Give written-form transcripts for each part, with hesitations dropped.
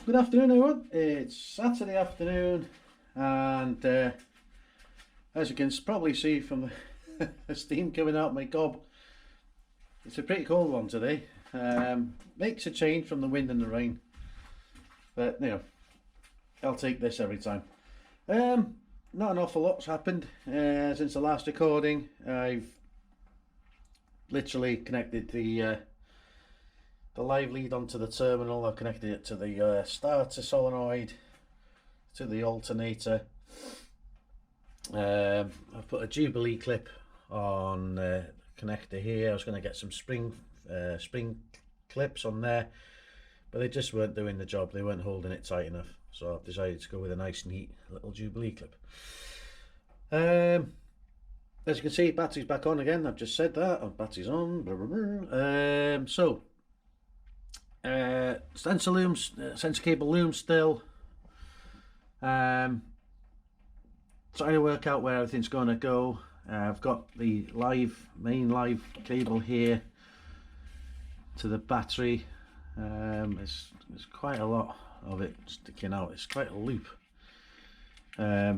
Good afternoon everyone, it's Saturday afternoon and as you can probably see from the steam coming out my gob, it's a pretty cold one today. Makes a change from the wind and the rain, but you know, I'll take this every time. Not an awful lot's happened since the last recording. I've literally connected the live lead onto the terminal. I've connected it to the starter solenoid, to the alternator. I've put a Jubilee clip on the connector here. I was going to get some spring clips on there, but they just weren't doing the job. They weren't holding it tight enough, so I've decided to go with a nice neat little Jubilee clip. As you can see, battery's back on again. I've just said that. Oh, battery's on. Blah, blah, blah. Sensor cable looms still. Trying to work out where everything's going to go. I've got the main live cable here to the battery. There's quite a lot of it sticking out. It's quite a loop. So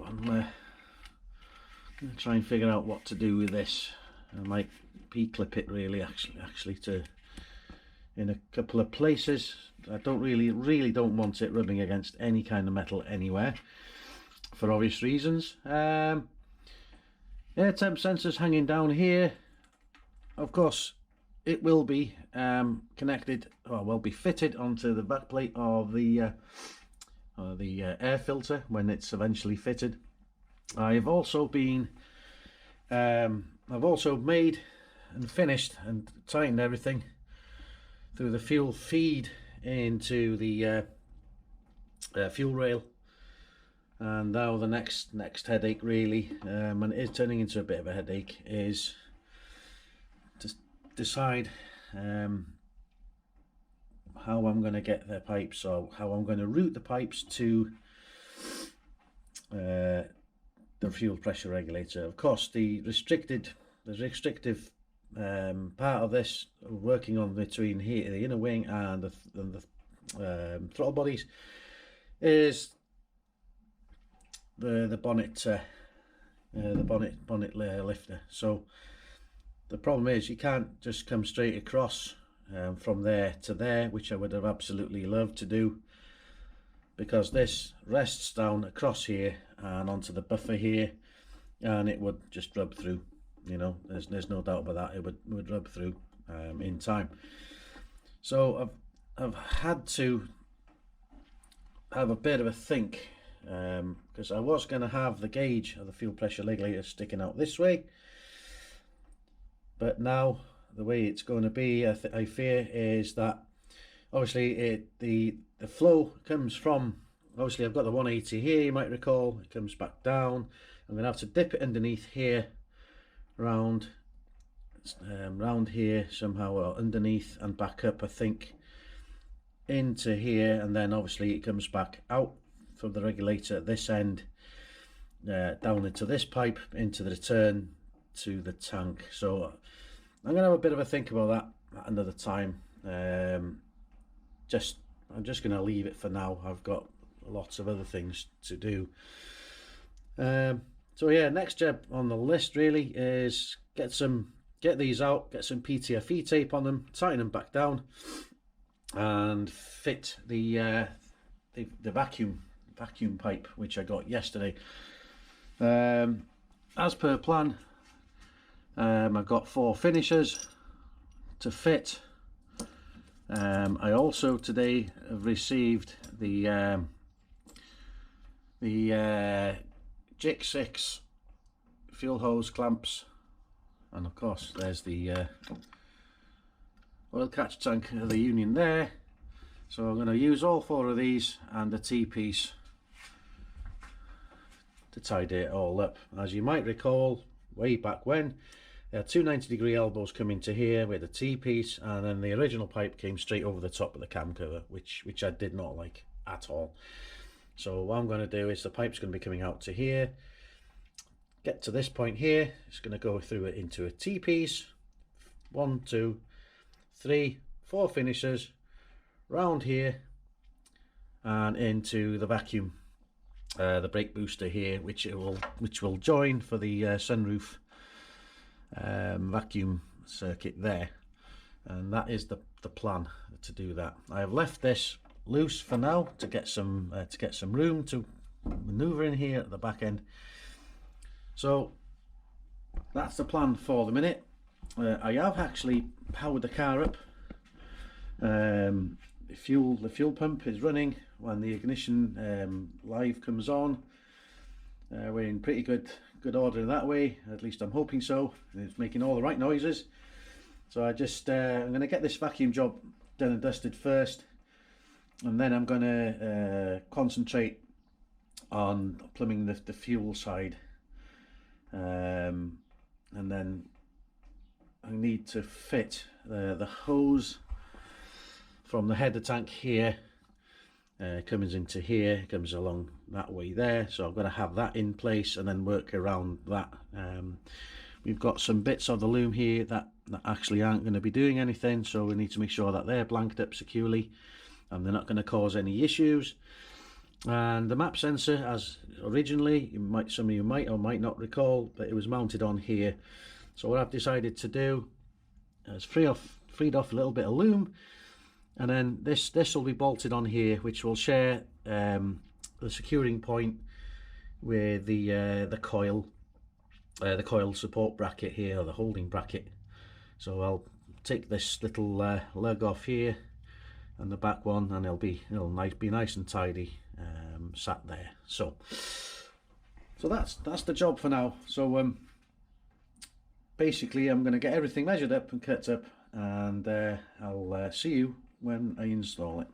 I'm going to try and figure out what to do with this. I might p-clip it really, actually to in a couple of places. I don't really don't want it rubbing against any kind of metal anywhere, for obvious reasons. Yeah, temp sensors hanging down here. Of course, it will be connected, or will be fitted onto the backplate of the air filter when it's eventually fitted. I've also made and finished and tightened everything through the fuel feed into the fuel rail, and now the next headache really, and it is turning into a bit of a headache, is to decide how I'm going to get the pipes, or how I'm going to route the pipes to the fuel pressure regulator. Of course, the restrictive part of this, working on between here, the inner wing and the throttle bodies, is the bonnet lifter. So the problem is you can't just come straight across from there to there, which I would have absolutely loved to do, because this rests down across here and onto the buffer here, and it would just rub through. You know, there's no doubt about that. It would rub through in time. So I've had to have a bit of a think, because I was going to have the gauge of the fuel pressure regulator sticking out this way, but now the way it's going to be, I fear, is that obviously the flow comes from, obviously I've got the 180 here, you might recall. It comes back down. I'm going to have to dip it underneath here, round here somehow, or underneath and back up, I think, into here, and then obviously it comes back out from the regulator at this end, down into this pipe, into the return to the tank. So I'm gonna have a bit of a think about that at another time. I'm just gonna leave it for now. I've got lots of other things to do. So yeah, next job on the list really is get these out, get some PTFE tape on them, tighten them back down, and fit the vacuum pipe, which I got yesterday. As per plan, I've got 4 finishers to fit. I also today have received the JIC6 fuel hose clamps, and of course there's the oil catch tank of the Union there. So I'm going to use all 4 of these and a T-piece to tidy it all up. As you might recall, way back when, there are 2 90-degree elbows coming to here with a T-piece, and then the original pipe came straight over the top of the cam cover, which I did not like at all. So what I'm going to do is the pipe's going to be coming out to here, get to this point here, it's going to go through it into a T-piece, 1, 2, 3, 4 finishers, round here, and into the vacuum, the brake booster here, which will join for the sunroof vacuum circuit there. And that is the plan to do that. I have left this loose for now to get some room to maneuver in here at the back end. So that's the plan for the minute. I have actually powered the car up. The fuel pump is running when the ignition live comes on. We're in pretty good order in that way, at least I'm hoping so. It's making all the right noises. So I'm going to get this vacuum job done and dusted first, and then I'm going to concentrate on plumbing the fuel side, and then I need to fit the hose from the header tank here, comes into here, comes along that way there, so I'm going to have that in place and then work around that. We've got some bits of the loom here that actually aren't going to be doing anything, so we need to make sure that they're blanked up securely and they're not going to cause any issues. And the map sensor, as originally, some of you might or might not recall, but it was mounted on here. So what I've decided to do is freed off a little bit of loom, and then this will be bolted on here, which will share the securing point with the coil support bracket here, or the holding bracket. So I'll take this little lug off here and the back one, and it'll be nice and tidy sat there. So that's the job for now. So basically I'm going to get everything measured up and cut up, and I'll see you when I install it.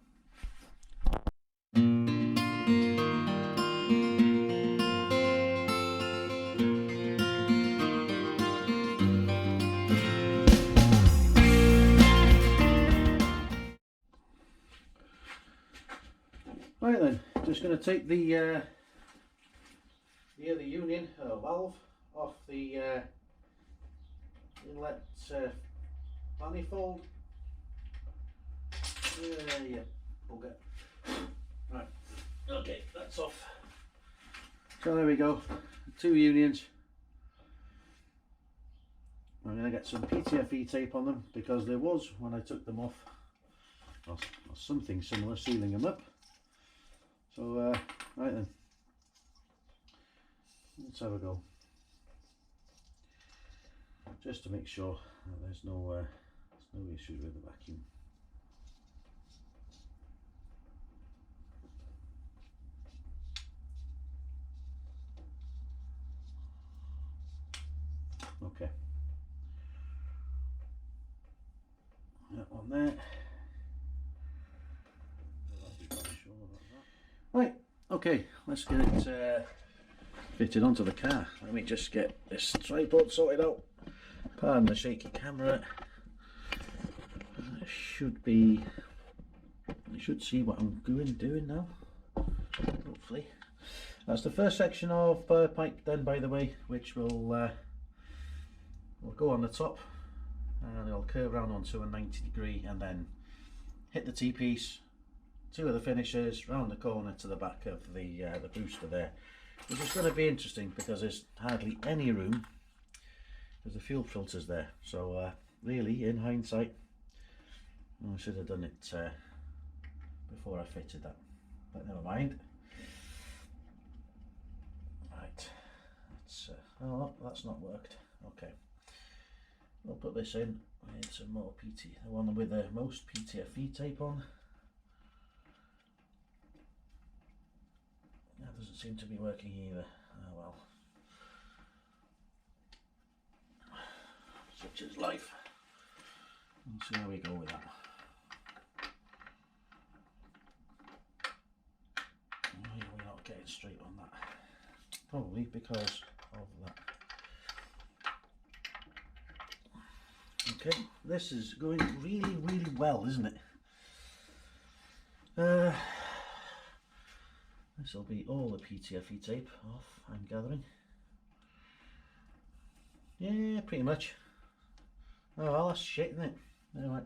Right then, just going to take the union valve off the inlet manifold. Yeah, bugger. Right, okay, that's off. So there we go, 2 unions. I'm going to get some PTFE tape on them, because there was, when I took them off, or something similar, sealing them up. So right then, let's have a go, just to make sure that there's no issues with the vacuum. Okay, that one there. Right, okay, let's get it fitted onto the car. Let me just get this tripod sorted out. Pardon the shaky camera. It should be, you should see what I'm doing now, hopefully. That's the first section of pipe done, by the way, which will go on the top, and it'll curve around onto a 90-degree and then hit the T-piece, 2 of the finishes, round the corner to the back of the booster there, which is going to be interesting because there's hardly any room, because the fuel filter's there. So really, in hindsight, I should have done it before I fitted that, but never mind. Right, oh, that's not worked. Okay, we'll put this in with some more the one with the most PTFE tape on. That doesn't seem to be working either. Oh well. Such is life. Let's see how we go with that. Why are we not getting straight on that? Probably because of that. Okay, this is going really, really well, isn't it? This will be all the PTFE tape off, I'm gathering. Yeah, pretty much. Oh well, that's shit, isn't it? Anyway.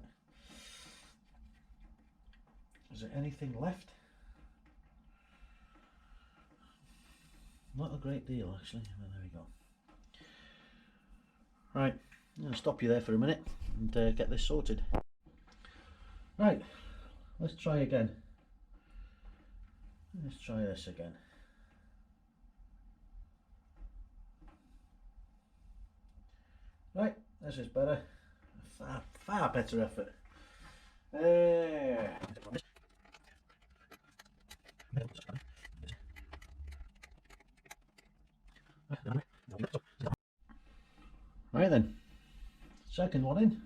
Is there anything left? not a great deal actually. Well, there we go. Right, I'm going to stop you there for a minute and get this sorted. Right, let's try again. Let's try this again. Right, this is better. Far better effort. Right then, second one in.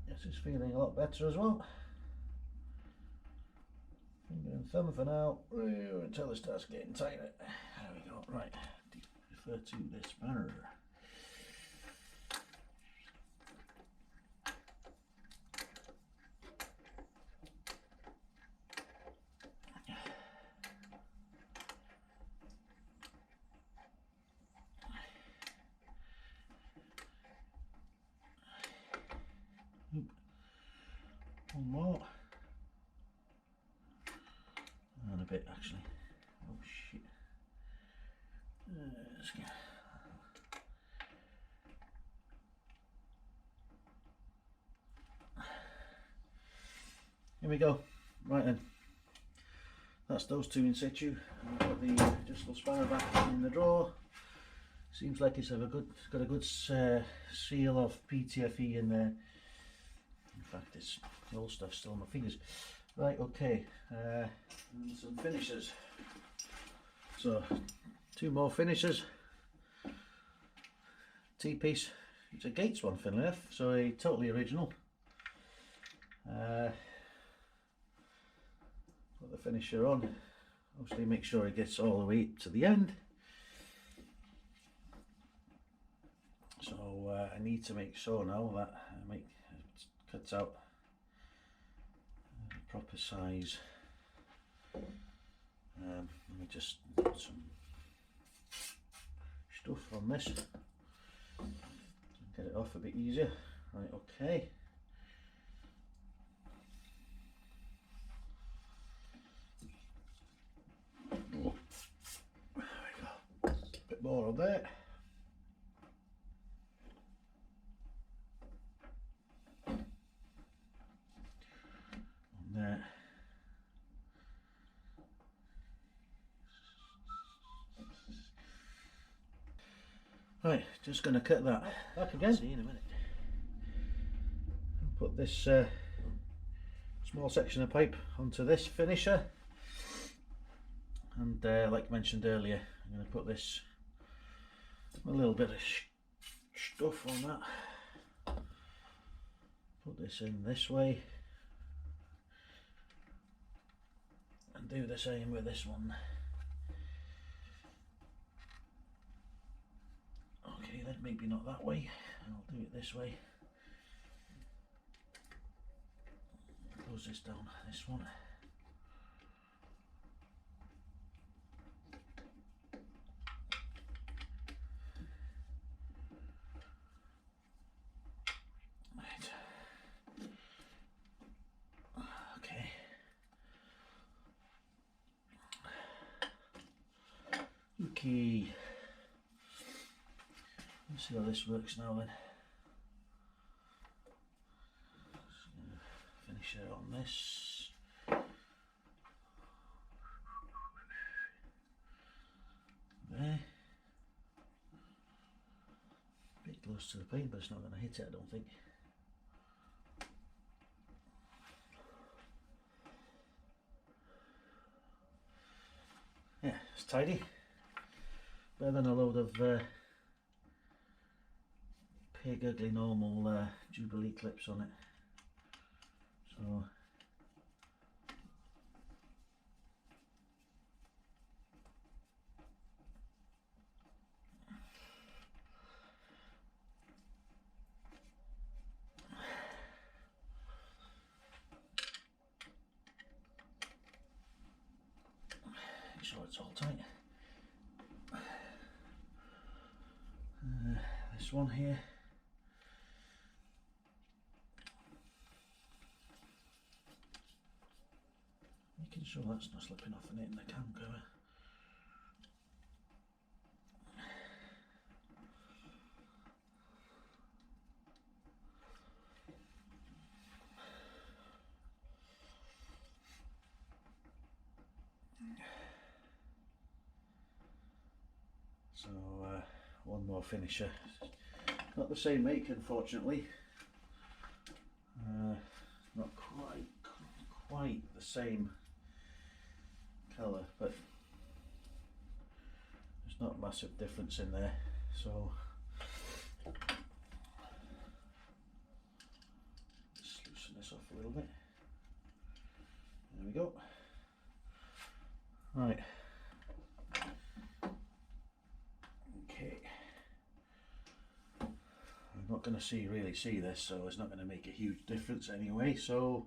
This is feeling a lot better as well. Finger and thumb for now, until it starts getting tighter. There we go. Right, refer to this banner. One more. And a bit actually. Oh shit. Here we go. Right then. That's those two in situ. I've got the adjustable spanner back in the drawer. Seems like it's got a good seal of PTFE in there. In fact, it's the old stuff still on my fingers. Right, okay, and some finishers. So, two more finishers. T-piece. It's a Gates one, funnily enough, so a totally original. Put the finisher on. Obviously, make sure it gets all the way to the end. So I need to make sure now that it cuts out the proper size. Let me just put some stuff on this, get it off a bit easier. Right, okay. Oh, there we go. A bit more on there. There. Right, just going to cut that back again. See you in a minute. Put this small section of pipe onto this finisher, and like mentioned earlier, I'm going to put this a little bit of stuff on that. Put this in this way. And do the same with this one. Okay, then maybe not that way. I'll do it this way. Close this down, this one. Right. Okay. Okay. Let's see how this works now then. Just gonna finish it on this. There. Bit close to the paint, but it's not going to hit it, I don't think. Yeah, it's tidy. Better than a load of pig ugly normal Jubilee clips on it. So make sure it's all tight. This one here. making sure that's not slipping off and hitting the cam cover. So one more finisher. Not the same make, unfortunately. Not quite the same colour, but there's not a massive difference in there. So just loosen this off a little bit. There we go. Right. Okay. I'm not going to really see this, so it's not going to make a huge difference anyway. So,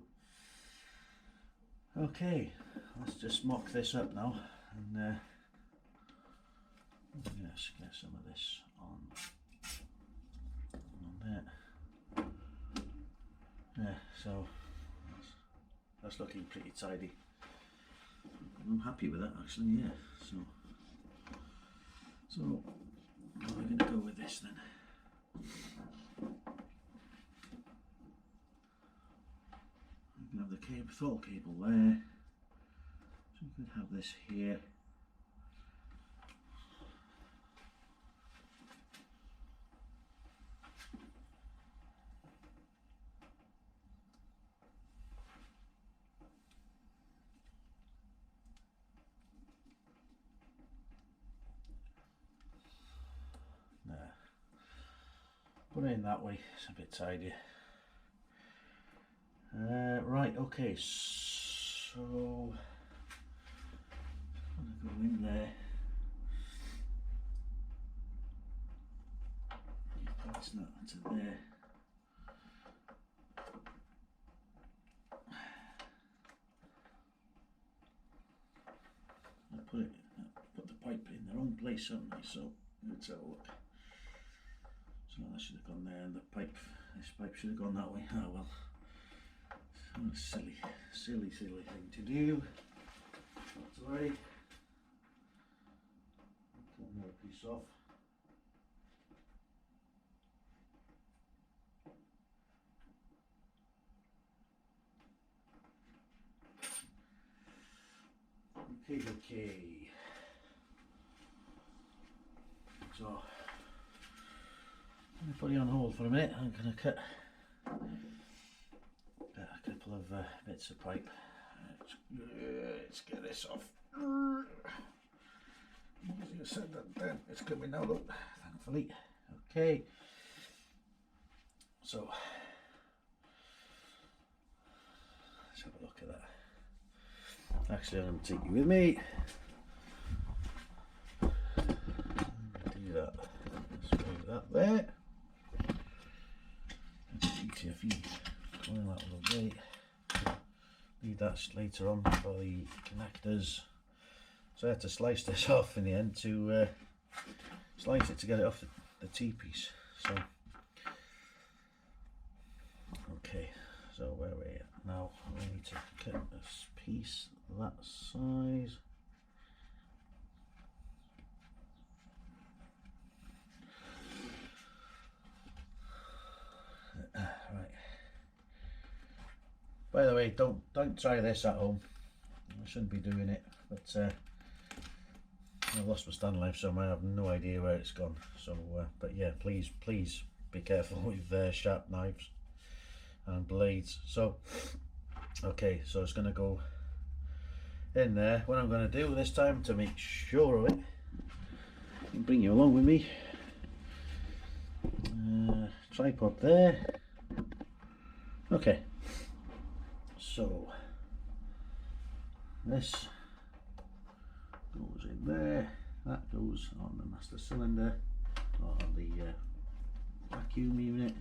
okay, let's just mock this up now, and let's get some of this on there. Yeah, so that's looking pretty tidy. I'm happy with that actually. Yeah. So we're going to go with this then. We can have the thaw cable there, so we could have this here. Put it in that way, it's a bit tidier. Right, okay, so I'm going to go in there. That's not to there. I put the pipe in the wrong place, haven't I? So let's have a look. So that should have gone there, and this pipe should have gone that way. Oh well. Silly thing to do. Not to worry. Cut another piece off. Okay. So I'm going to put you on hold for a minute. I'm going to cut a couple of bits of pipe. Let's get this off. As you said that it's coming now, look, thankfully. Okay. So let's have a look at that. Actually, I'm going to take you with me. Do that. Let's move that there. It's easier for you. Coil that a little bit. Need that later on for the connectors. So I had to slice this off in the end to slice it to get it off the T-piece. So okay, so where are we at now? We need to cut this piece that size. Right. By the way, don't try this at home. I shouldn't be doing it, but I lost my stand knife, so I have no idea where it's gone. So, but yeah, please be careful with sharp knives and blades. So, okay, so it's going to go in there. What I'm going to do this time to make sure of it, and bring you along with me. Tripod there. Okay, so this goes in there, that goes on the master cylinder or the vacuum unit,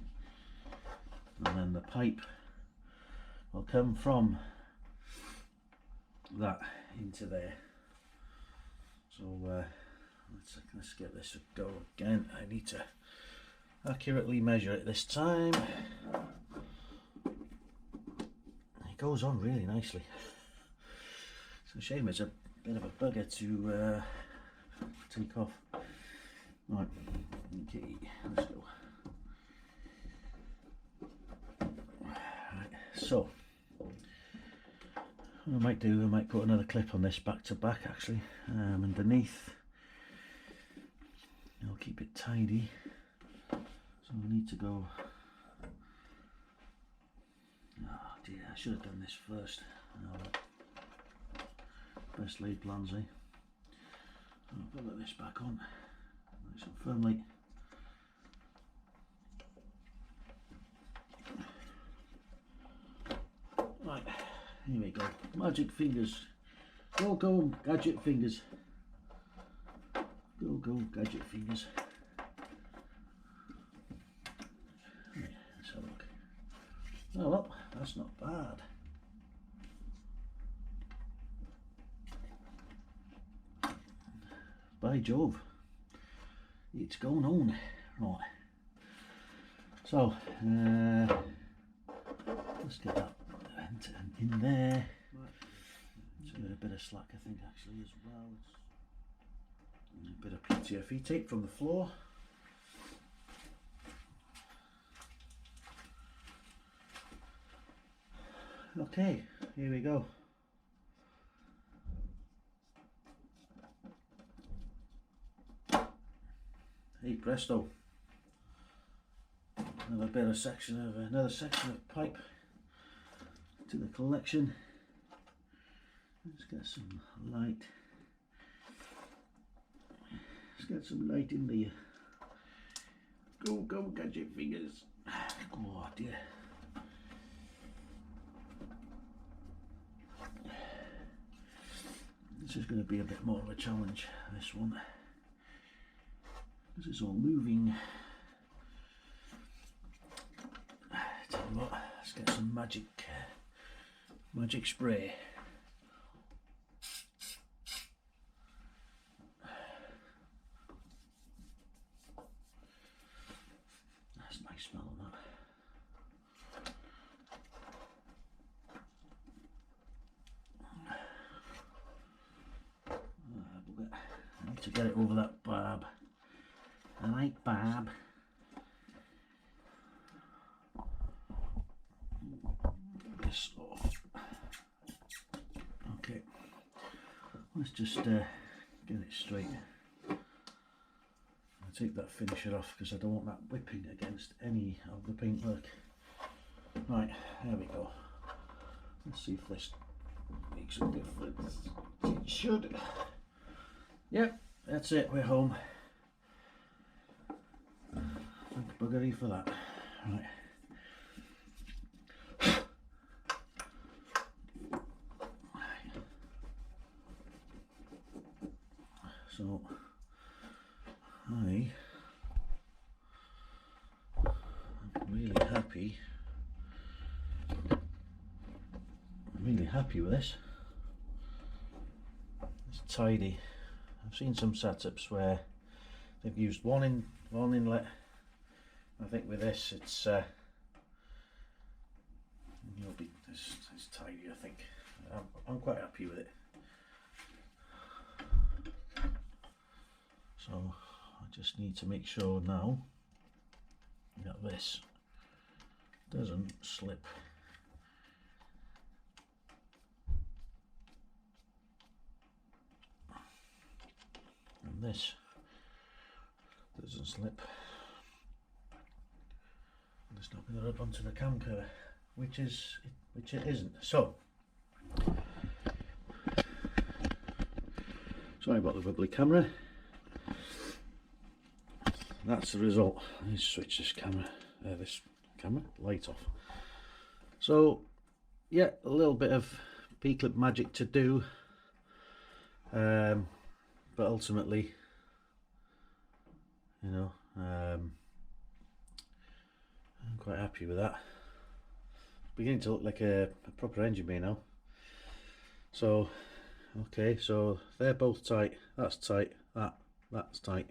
and then the pipe will come from that into there. So let's get this a go again. I need to accurately measure it this time. It goes on really nicely. It's a shame it's a bit of a bugger to take off. Right, okay, let's go. Right, so what I might do, I might put another clip on this back to back actually, underneath. I'll keep it tidy. So I need to go. Oh dear, I should have done this first. Best laid plans, eh? I'll put this back on nice and firmly. Right, here we go. Magic fingers. Go, go, gadget fingers. Go, go, gadget fingers. Right, let's have a look. Oh well, that's not bad. By Jove, it's going on. Right, so let's get that in there. It's a bit of slack, I think, actually, as well. A bit of PTFE tape from the floor. Okay, here we go. Hey presto, another section of pipe to the collection. Let's get some light. Let's get some light in there. Go, go, gadget fingers. Oh dear. This is going to be a bit more of a challenge, this one, because it's all moving. Tell you what, let's get some magic spray. That's a nice smell on that. I need to get it over that barb. I like barb. This off. Okay, let's just get it straight. I'll take that finisher off because I don't want that whipping against any of the paintwork. Right, there we go. Let's see if this makes a difference. It should. Yep, that's it, we're home. Thank buggery for that. Right. So I'm really happy. I'm really happy with this. It's tidy. I've seen some setups where they've used one inlet. I think with this, it's it's tidy. I think I'm quite happy with it. So I just need to make sure now that this doesn't slip. And this doesn't slip. And it's not going to rub onto the cam cover, which it isn't. So sorry about the wibbly camera. That's the result. I need to switch this camera light off. So yeah, a little bit of P-clip magic to do, but ultimately, you know, I'm quite happy with that. It's beginning to look like a proper engine bay now. So okay, so they're both tight. That's tight. That's tight.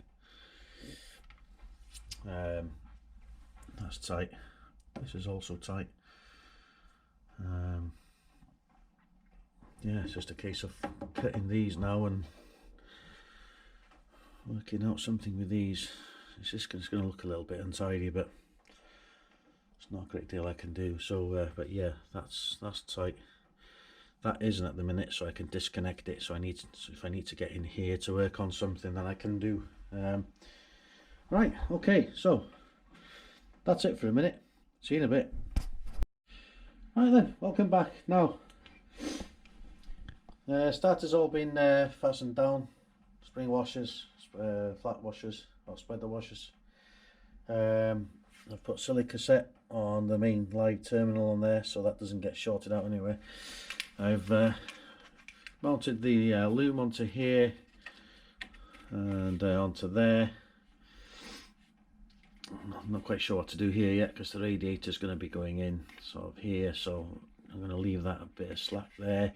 That's tight. This is also tight. yeah, it's just a case of cutting these now and working out something with these. It's going to look a little bit untidy, but it's not a great deal I can do. So but yeah, that's tight. That isn't at the minute, so I can disconnect it. So if I need to get in here to work on something, then I can do. Right, okay, so that's it for a minute. See you in a bit. Right then, welcome back. Now, starter's all been fastened down. Spring washers, flat washers, or spreader washers. I've put silica set on the main live terminal on there, so that doesn't get shorted out anywhere. I've mounted the loom onto here and onto there. I'm not quite sure what to do here yet because the radiator is going to be going in sort of here, so I'm going to leave that a bit of slack there.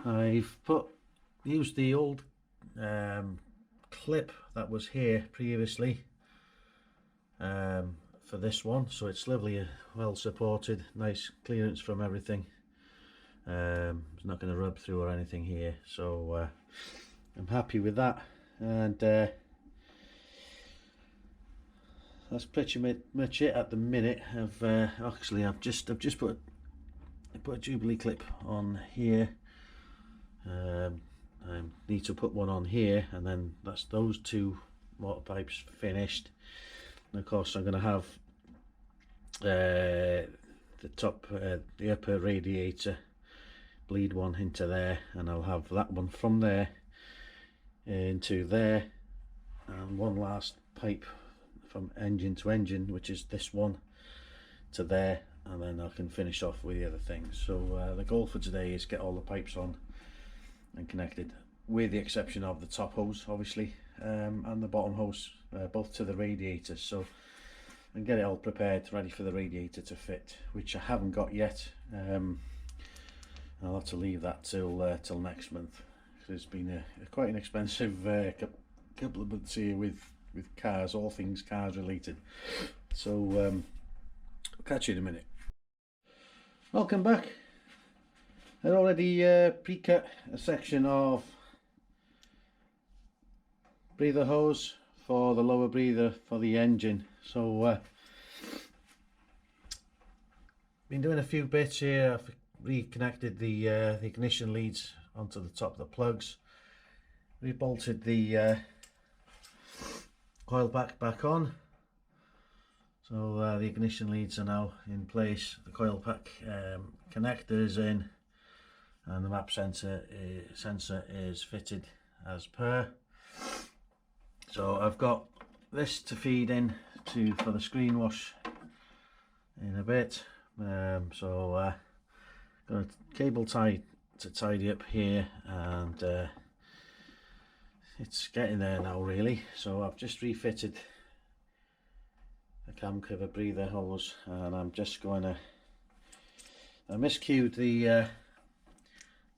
I've used the old clip that was here previously for this one, so it's lovely, well supported, nice clearance from everything. It's not going to rub through or anything here, so I'm happy with that. And that's pretty much it at the minute. I've just put a Jubilee clip on here. I need to put one on here, and then that's those two water pipes finished. And of course I'm going to have the upper radiator bleed one into there, and I'll have that one from there into there, and one last pipe from engine to engine, which is this one, to there, and then I can finish off with the other things. So the goal for today is get all the pipes on and connected, with the exception of the top hose obviously, and the bottom hose, both to the radiator, so and get it all prepared ready for the radiator to fit, which I haven't got yet. I'll have to leave that till next month. It's been quite an expensive couple of months here with cars, all things cars related. So I'll catch you in a minute. Welcome back. I'd already pre-cut a section of breather hose for the lower breather for the engine. So been doing a few bits here. I've reconnected the ignition leads onto the top of the plugs, rebolted the coil back on, so the ignition leads are now in place, the coil pack connectors in, and the map sensor is fitted as per. So I've got this to feed in to for the screen wash in a bit. So got a cable tie to tidy up here, and it's getting there now really. So I've just refitted the cam cover breather hose, and I'm just going to, I miscued the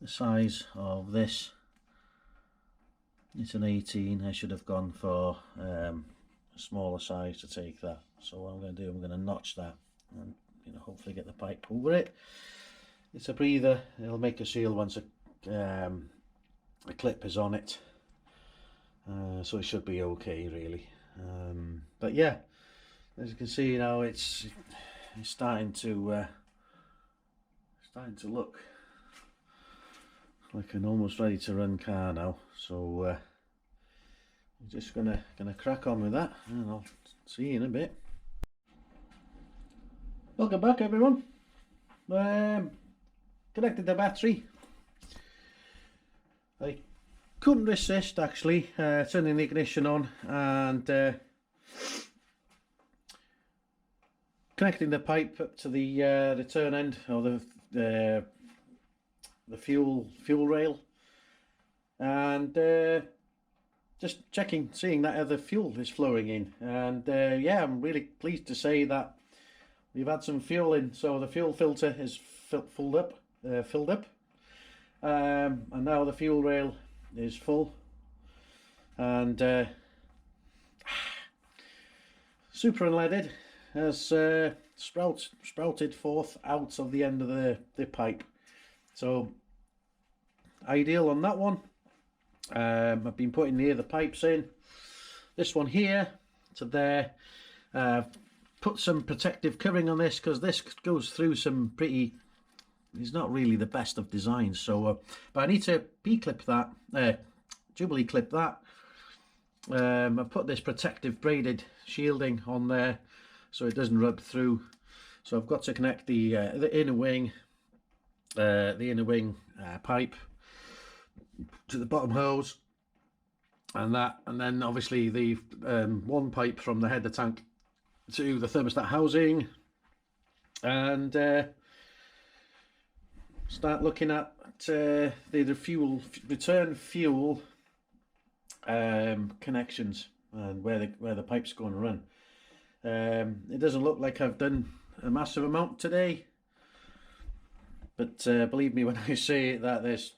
size of this. It's an 18. I should have gone for a smaller size to take that. So what I'm going to do, I'm going to notch that and hopefully get the pipe over it. It's a breather, it'll make a seal once a clip is on it, so it should be okay really. But yeah, as you can see now, it's starting to look like an almost ready to run car now. So I'm just gonna crack on with that, and I'll see you in a bit. Welcome back everyone. Connected the battery. I couldn't resist actually turning the ignition on and connecting the pipe up to the turn end, or the fuel rail, and just seeing that other fuel is flowing in, and yeah, I'm really pleased to say that we've had some fuel in. So the fuel filter is filled up, and now the fuel rail is full, and super unleaded. has sprouted forth out of the end of the pipe. So ideal on that one. I've been putting the other pipes in. This one here to there. Put some protective covering on this because this goes through some pretty. It's not really the best of designs. So, but I need to P-clip that, Jubilee clip that. I've put this protective braided shielding on there so it doesn't rub through. So I've got to connect the inner wing, pipe to the bottom hose, and then obviously the one pipe from the header tank to the thermostat housing, and start looking at the return fuel connections and where the pipe's going to run. It doesn't look like I've done a massive amount today, but believe me when I say that there's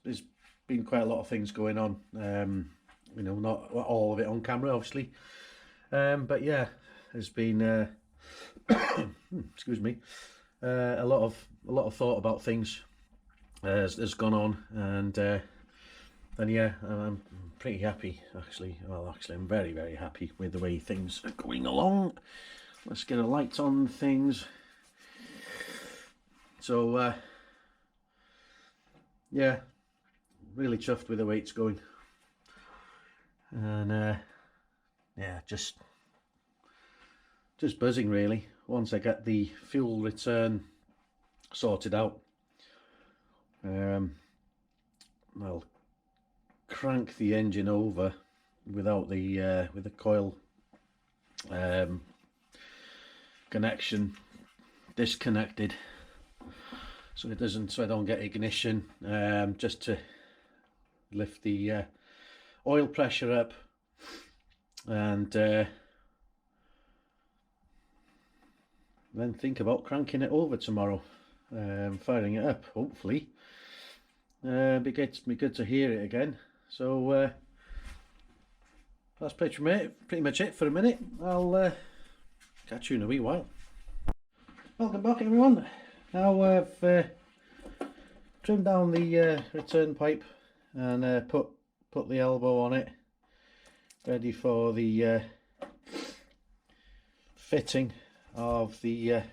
been quite a lot of things going on. You know, not all of it on camera, obviously, but yeah, there's been excuse me, a lot of thought about things has gone on, and yeah, I'm pretty happy actually. Well, actually, I'm very, very happy with the way things are going along. Let's get a light on things. So yeah, really chuffed with the way it's going, and yeah, just buzzing really. Once I get the fuel return sorted out, I'll crank the engine over without the with the coil connection disconnected, so I don't get ignition, just to lift the oil pressure up, and then think about cranking it over tomorrow, firing it up. Hopefully, be good to hear it again. So that's pretty much it for a minute. I'll catch you in a wee while. Welcome back, everyone. Now I've trimmed down the return pipe and put the elbow on it, ready for the fitting of the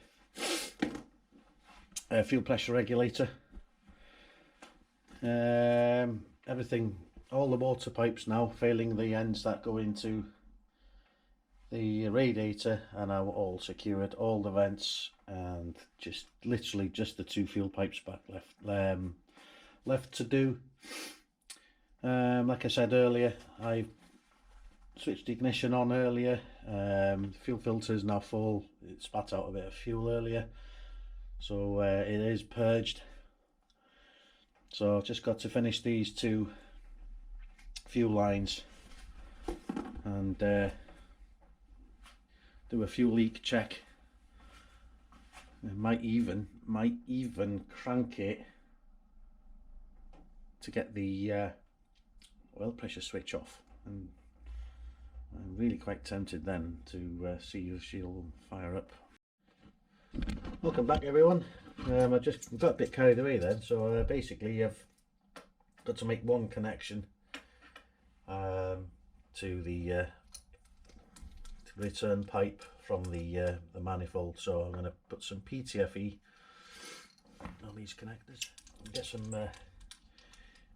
fuel pressure regulator. Everything, all the water pipes now, failing the ends that go into the radiator, and now all secured, all the vents, and just literally just the two fuel pipes back left to do. Like I said earlier, I switched the ignition on earlier. The fuel filter is now full. It spat out a bit of fuel earlier, so it is purged. So I've just got to finish these two fuel lines and do a fuel leak check. I might even crank it to get the oil pressure switch off, and I'm really quite tempted then to see if she'll fire up. Welcome back, everyone. I got a bit carried away then, so basically I've got to make one connection to the return pipe from the manifold. So I'm going to put some PTFE on these connectors and get some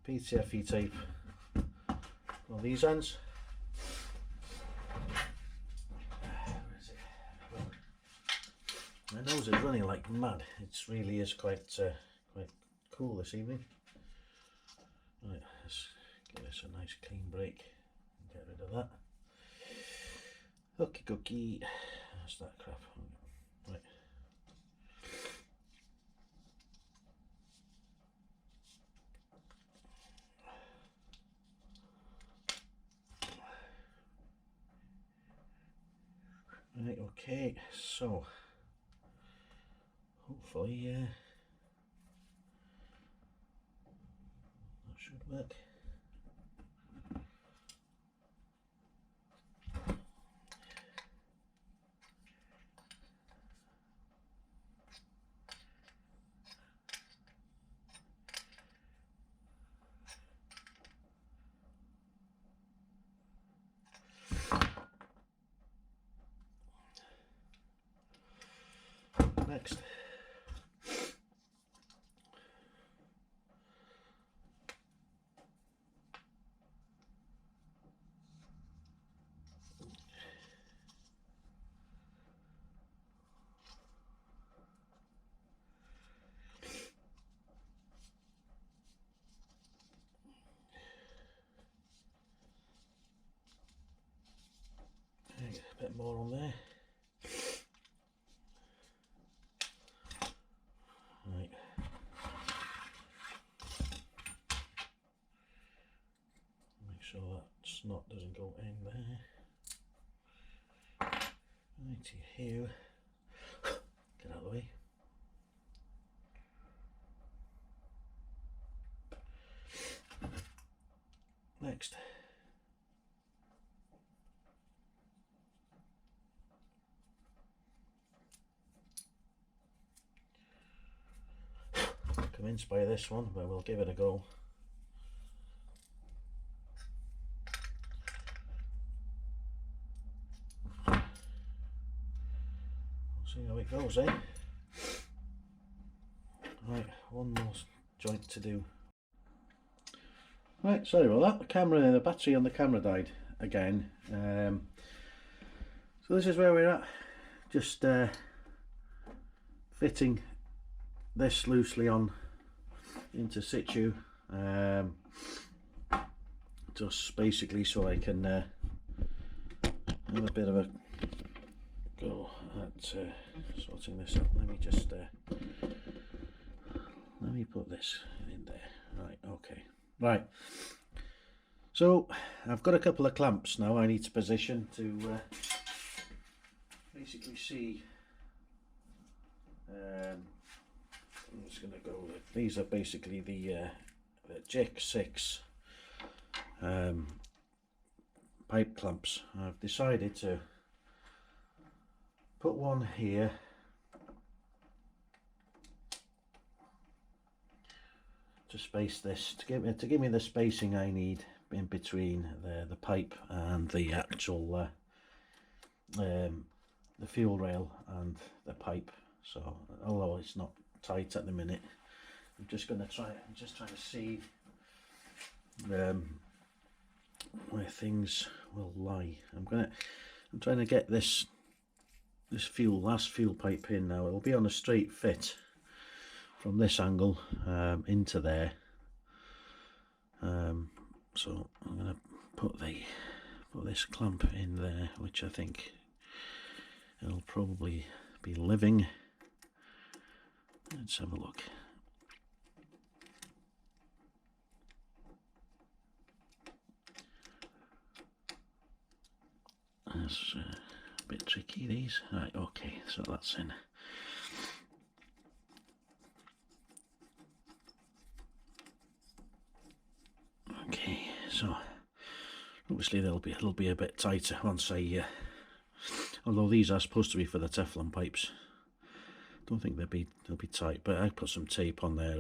PTFE tape on these ends. My nose is running like mad. It really is quite cool this evening. Right, let's give this a nice clean break and get rid of that. Okie dokie. That's that crap. Right. Right, okay, so hopefully that should work. bit more on there. Right. Make sure that snot doesn't go in there. Right here. Get out of the way. Next. Convinced by this one, but we'll give it a go. We'll see how it goes, eh? Right, one more joint to do. Right, sorry about that. The battery on the camera died again. So this is where we're at. Just fitting this loosely on into situ, just basically so I can have a bit of a go at sorting this out. Let me just let me put this in there. Right, okay, right. So I've got a couple of clamps now I need to position to basically see. I'm just going to go with these. Are basically the JIC6 pipe clamps. I've decided to put one here to space this, to give me the spacing I need in between the pipe and the actual the fuel rail and the pipe. So although it's not tight at the minute, I'm just trying to see where things will lie. I'm trying to get this last fuel pipe in now. It'll be on a straight fit from this angle into there. So I'm going to put this clamp in there, which I think it'll probably be living. Let's have a look. That's a bit tricky, these. Right, okay, so that's in. Okay, so obviously it'll be a bit tighter once I although these are supposed to be for the Teflon pipes. Don't think they'll be tight, but I put some tape on there,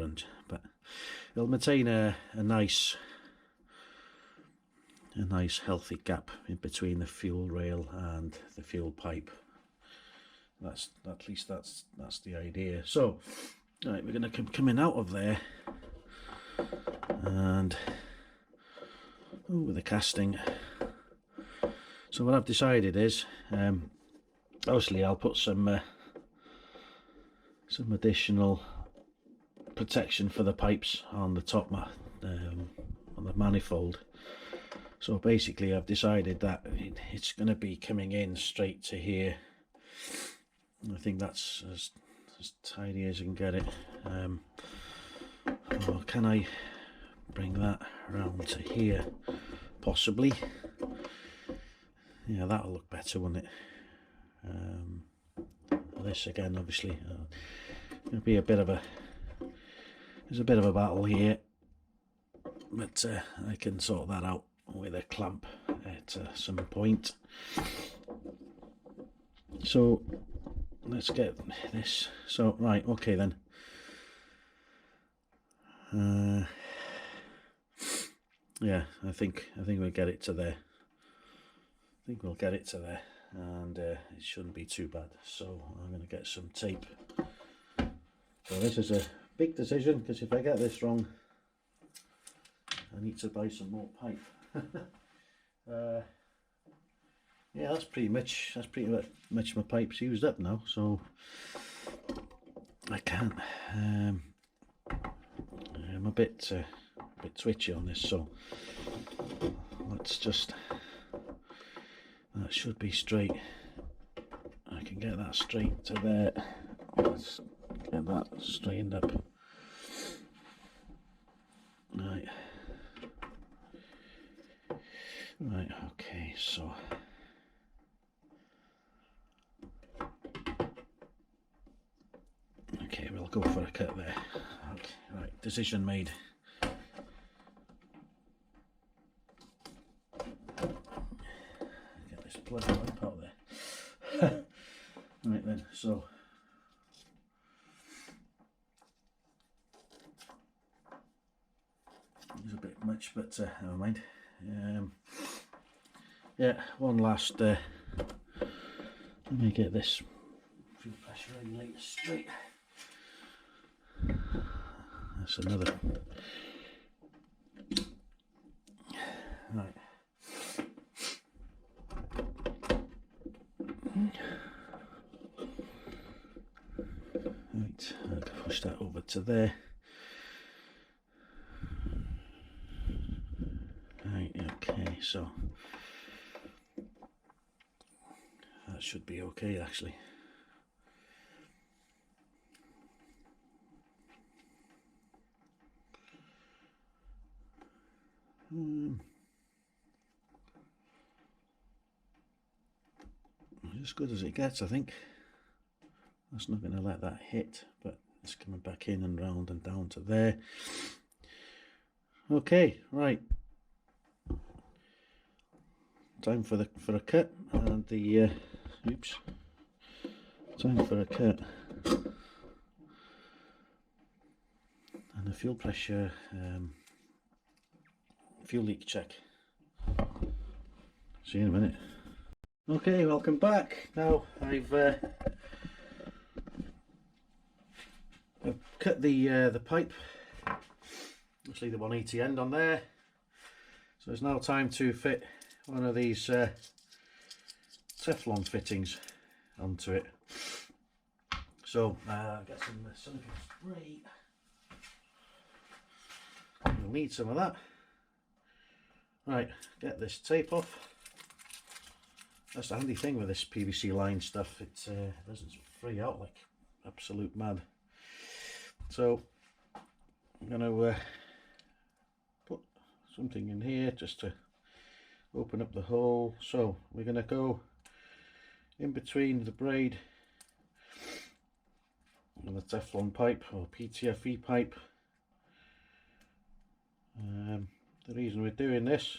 but it'll maintain a nice healthy gap in between the fuel rail and the fuel pipe. At least that's the idea. So right, we're going to come in out of there and over the casting. So what I've decided is obviously I'll put some additional protection for the pipes on the top on the manifold. So basically I've decided that it's going to be coming in straight to here. I think that's as tidy as I can get it. Or can I bring that around to here? Possibly. Yeah, that'll look better, won't it? This again, obviously, it'll be there's a bit of a battle here, but I can sort that out with a clamp at some point. So let's get this. So right, okay then. Yeah, I think we'll get it to there. And it shouldn't be too bad. So I'm going to get some tape. So this is a big decision, because if I get this wrong, I need to buy some more pipe. Yeah, that's pretty much my pipes used up now. So I can't. I'm a bit twitchy on this. So let's just. That should be straight. get that straight to there. Let's get that straightened up. Right. Right, okay, so okay, we'll go for a cut there. Okay, right, decision made. Get this bloody lamp out there. Right then, so it's a bit much, but never mind. Yeah, one last. Let me get this fuel pressure regulator straight. That's another. Right. Right, I'll push that over to there. Right, okay, so that should be okay actually. As good as it gets, I think. That's not going to let that hit, but it's coming back in and round and down to there. Okay, right. Time for a cut, and the oops. Time for a cut, and the fuel pressure, fuel leak check. See you in a minute. Okay, welcome back. Now I've cut the pipe, obviously the 180 end on there. So it's now time to fit one of these Teflon fittings onto it. So get some silicone spray. You'll need some of that. Right, get this tape off. That's the handy thing with this PVC line stuff, it doesn't fray out like absolute mad. So I'm going to put something in here just to open up the hole. So we're going to go in between the braid and the Teflon pipe, or PTFE pipe. The reason we're doing this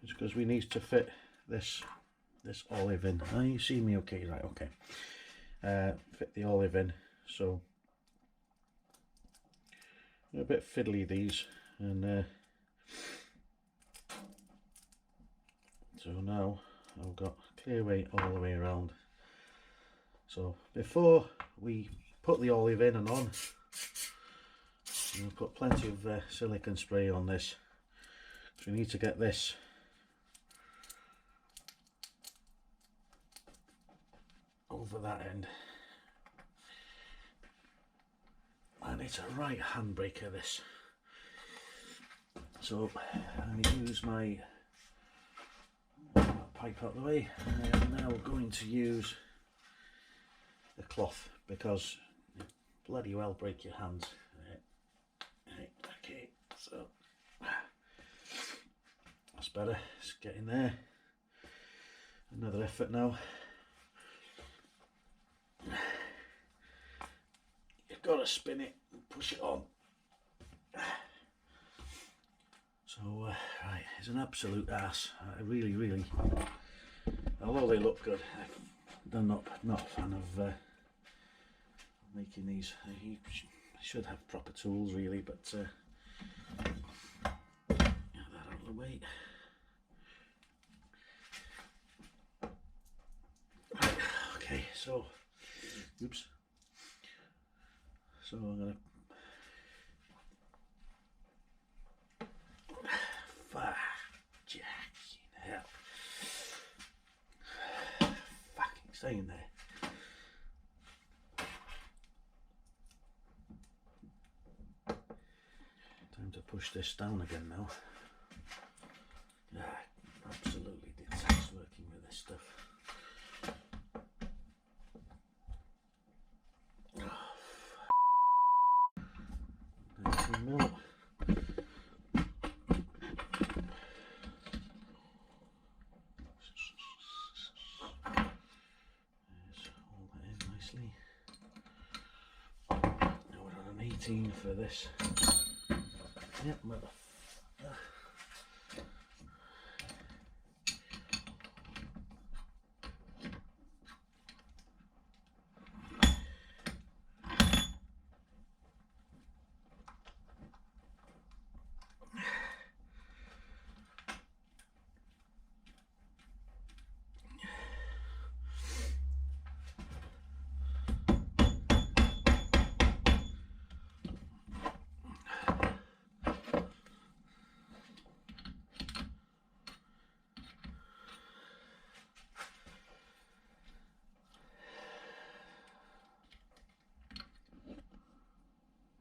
is because we need to fit this olive in. Oh, you see me okay? Right, okay. Fit the olive in. So they're a bit fiddly, these, and so now I've got clear weight all the way around. So before we put the olive in and on, we'll put plenty of silicone spray on this. So we need to get this over that end, and it's a right handbraker, this. So I use my pipe out of the way, and I'm now going to use the cloth, because you bloody well break your hands. Right, okay, so that's better. Let's get in there. Another effort now. You've got to spin it and push it on. So right, it's an absolute ass. I really, although they look good, I'm not a fan of making these. You should have proper tools really, but get that out of the way. Right, okay, so oops. So I'm gonna fucking hell. Fucking staying there. Time to push this down again now. Yeah, absolutely detest working with this stuff. mill. Hold that in nicely. Now we're on an 18 for this. Yep,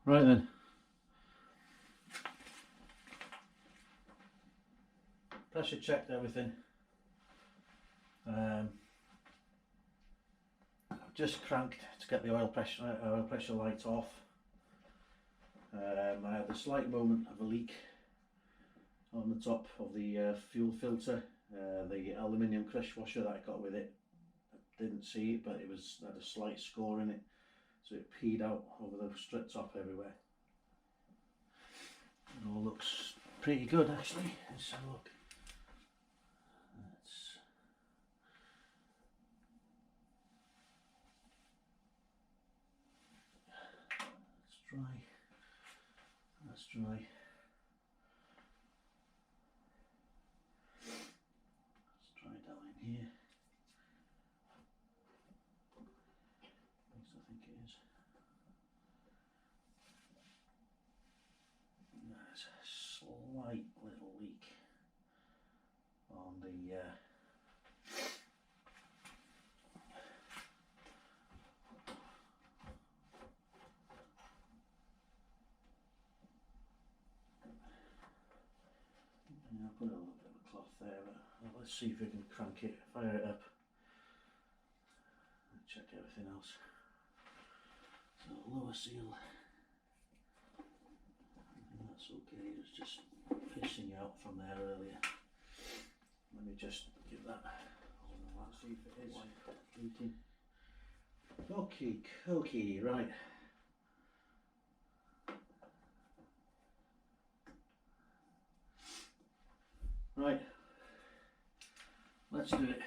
right then. Pressure checked everything. I've just cranked to get the oil pressure light off. I had a slight moment of a leak on the top of the fuel filter. The aluminium crush washer that I got with it, I didn't see it, but it had a slight score in it, so it peed out over the strut top everywhere. It all looks pretty good actually. Let's have a look. That's dry. That's dry. Let's try down in here. At least I think it is. There's a slight little leak on the I'll put a little bit of a cloth there, but let's see if we can crank it, fire it up, and check everything else. So lower seal, that's okay, it was just pissing out from there earlier. Let me just give that, let's see if it is leaking. Okay, right. Right, let's do it.